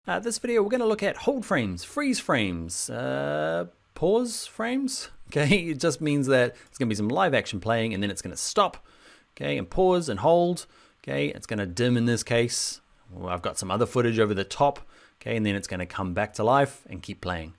This video, we're going to look at hold frames, freeze frames, pause frames. Okay, it just means that it's going to be some live action playing and then it's going to stop, okay, and pause and hold. Okay, it's going to dim in this case. Well, I've got some other footage over the top, okay, and then it's going to come back to life and keep playing.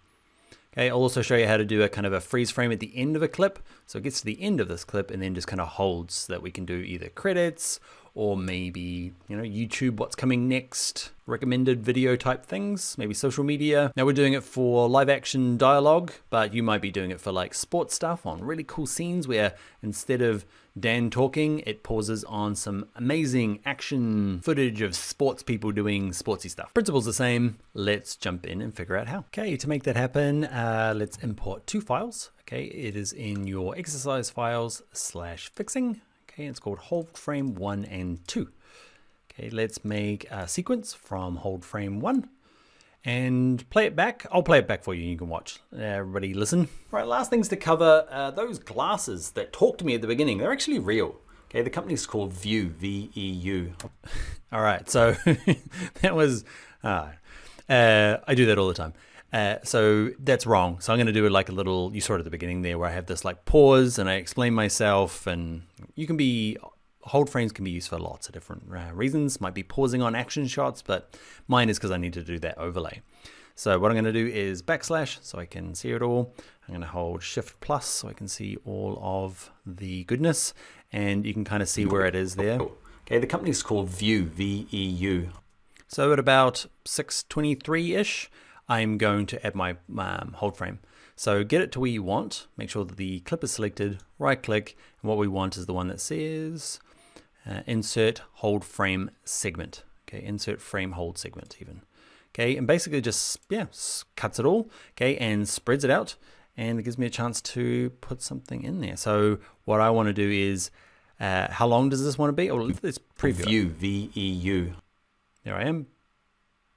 Okay, I'll also show you how to do a kind of a freeze frame at the end of a clip. So it gets to the end of this clip and then just kind of holds so that we can do either credits or maybe, you know, YouTube, what's coming next, recommended video type things, maybe social media. Now we're doing it for live action dialogue, but you might be doing it for like sports stuff on really cool scenes where instead of Dan talking, it pauses on some amazing action footage of sports people doing sportsy stuff. Principle's the same. Let's jump in and figure out how. Okay, to make that happen, let's import two files. Okay, it is in your exercise files /fixing. Okay, it's called hold frame 1 and 2. Okay, let's make a sequence from hold frame 1 and play it back. I'll play it back for you. You can watch. Everybody listen. Right, last things to cover, those glasses that talked to me at the beginning, they're actually real. Okay, the company's called View, V-E-U. All right, so that was, I do that all the time. So that's wrong. So I'm going to do it like a little, you saw it at the beginning there where I have this like pause and I explain myself, and you can be, hold frames can be used for lots of different reasons. Might be pausing on action shots, but mine is because I need to do that overlay. So what I'm going to do is backslash so I can see it all. I'm going to hold Shift plus so I can see all of the goodness, and you can kind of see where it is there. Okay, the company's called View, V-E-U. So at about 6:23-ish, I'm going to add my hold frame. So get it to where you want, make sure that the clip is selected, right click, and what we want is the one that says insert hold frame segment. Okay, insert frame hold segment even. Okay, and basically just, yeah, cuts it all, okay, and spreads it out, and it gives me a chance to put something in there. So what I want to do is, how long does this want to be? Oh, let's preview. View, V-E-U. There I am.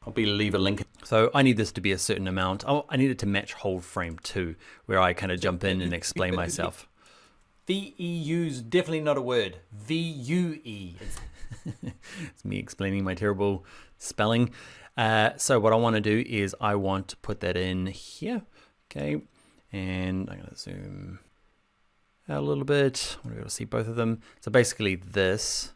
I'll leave a link. So I need this to be a certain amount. Oh, I need it to match hold frame 2, where I kind of jump in and explain myself. V-E-U's definitely not a word. V-U-E. It's me explaining my terrible spelling. So what I want to do is I want to put that in here. Okay. And I'm going to zoom out a little bit. I want to be able to see both of them. So basically this,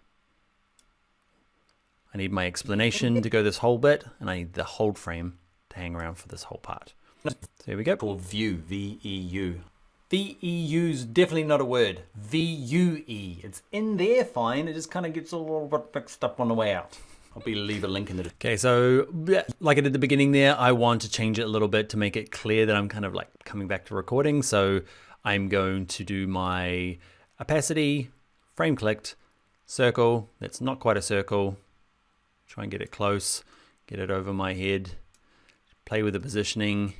I need my explanation to go this whole bit, and I need the hold frame to hang around for this whole part. So here we go. Called View, V-E-U. V-E-U's definitely not a word. V-U-E. It's in there fine. It just kind of gets a little bit mixed up on the way out. I'll leave a link in the. Okay, so like I did at the beginning there, I want to change it a little bit to make it clear that I'm kind of like coming back to recording. So I'm going to do my opacity, frame clicked, circle. That's not quite a circle. Try and get it close, get it over my head, play with the positioning,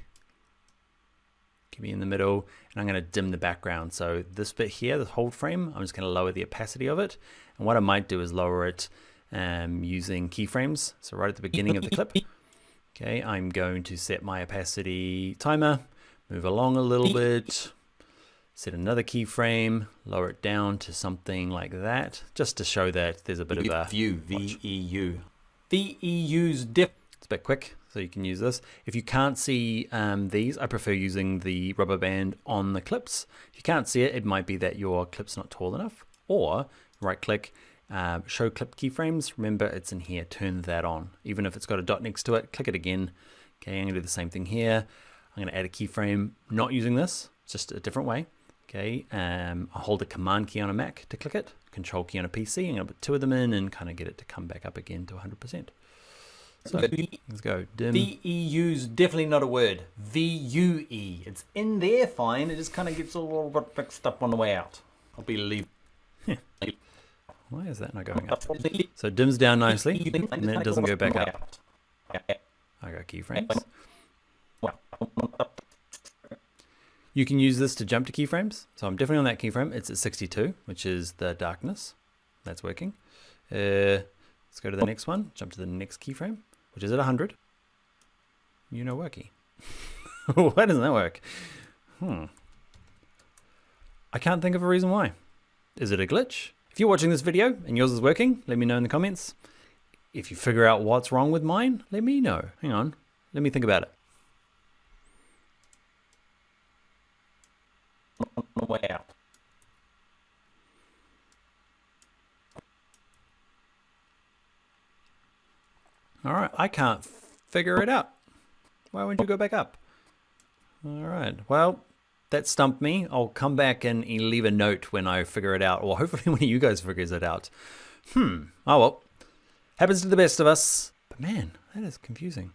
keep me in the middle, and I'm going to dim the background. So this bit here, the hold frame, I'm just going to lower the opacity of it. And what I might do is lower it using keyframes. So right at the beginning of the clip, okay, I'm going to set my opacity timer, move along a little bit, set another keyframe, lower it down to something like that, just to show that there's a bit of a view, V-E-U. V-E-U's it's a bit quick, so you can use this. If you can't see these, I prefer using the rubber band on the clips. If you can't see it, it might be that your clip's not tall enough. Or right click, show clip keyframes. Remember, it's in here, turn that on. Even if it's got a dot next to it, click it again. Okay, I'm gonna do the same thing here. I'm gonna add a keyframe, not using this, just a different way. Okay, I'll hold the command key on a Mac to click it, control key on a PC, I'm gonna put two of them in and kind of get it to come back up again to 100%. So let's go, dim. V-E-U's definitely not a word. V-U-E. It's in there fine, it just kind of gets a little bit mixed up on the way out. I'll leave. Why is that not going up? So it dims down nicely, and then it doesn't go back up. I got keyframes. You can use this to jump to keyframes. So I'm definitely on that keyframe. It's at 62, which is the darkness. That's working. Let's go to the next one. Jump to the next keyframe, which is at 100. You know worky. Why doesn't that work? I can't think of a reason why. Is it a glitch? If you're watching this video and yours is working, let me know in the comments. If you figure out what's wrong with mine, let me know. Hang on, let me think about it. On the way out. All right, I can't figure it out. Why won't you go back up? All right, well, that stumped me. I'll come back and leave a note when I figure it out, or hopefully one of you guys figures it out. Oh well, happens to the best of us. But man, that is confusing.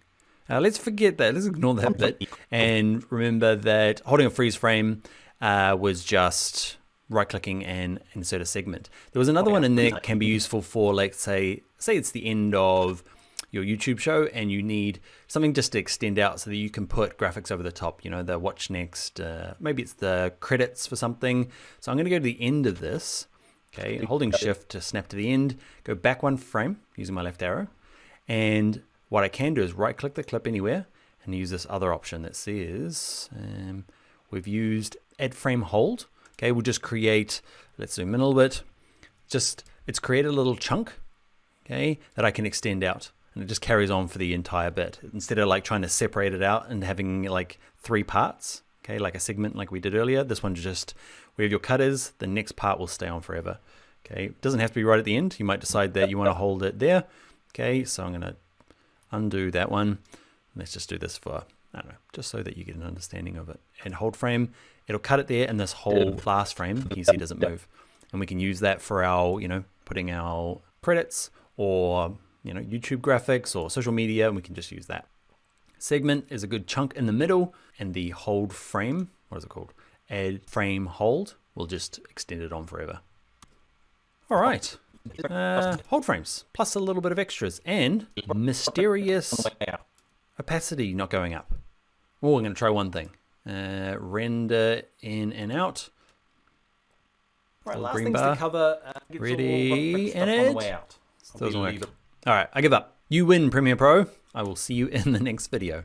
Let's forget that. Let's ignore that bit and remember that holding a freeze frame was just right-clicking and insert a segment. There was another one in there that can be useful for, like, say it's the end of your YouTube show and you need something just to extend out so that you can put graphics over the top, you know, the watch next, maybe it's the credits for something. So I'm going to go to the end of this, okay, holding shift to snap to the end, go back one frame using my left arrow. And what I can do is right click the clip anywhere and use this other option that says, we've used add frame hold. Okay, we'll just create, let's zoom in a little bit, it's created a little chunk, okay, that I can extend out. And it just carries on for the entire bit. Instead of like trying to separate it out and having like 3 parts, okay, like a segment like we did earlier, this one just, where your cut is, the next part will stay on forever. Okay, it doesn't have to be right at the end. You might decide that you want to hold it there. Okay, so I'm gonna undo that one. Let's just do this for, I don't know, just so that you get an understanding of it. And hold frame, it'll cut it there, and this whole last frame, you see, doesn't move. And we can use that for our, you know, putting our credits or, you know, YouTube graphics or social media, and we can just use that. Segment is a good chunk in the middle, and the hold frame, what is it called? Add frame hold, will just extend it on forever. All right, hold frames, plus a little bit of extras, and mysterious opacity not going up. Oh, I'm gonna try one thing. Render in and out. Right, last things to cover. Ready, and it out. doesn't work. All right, I give up. You win, Premiere Pro. I will see you in the next video.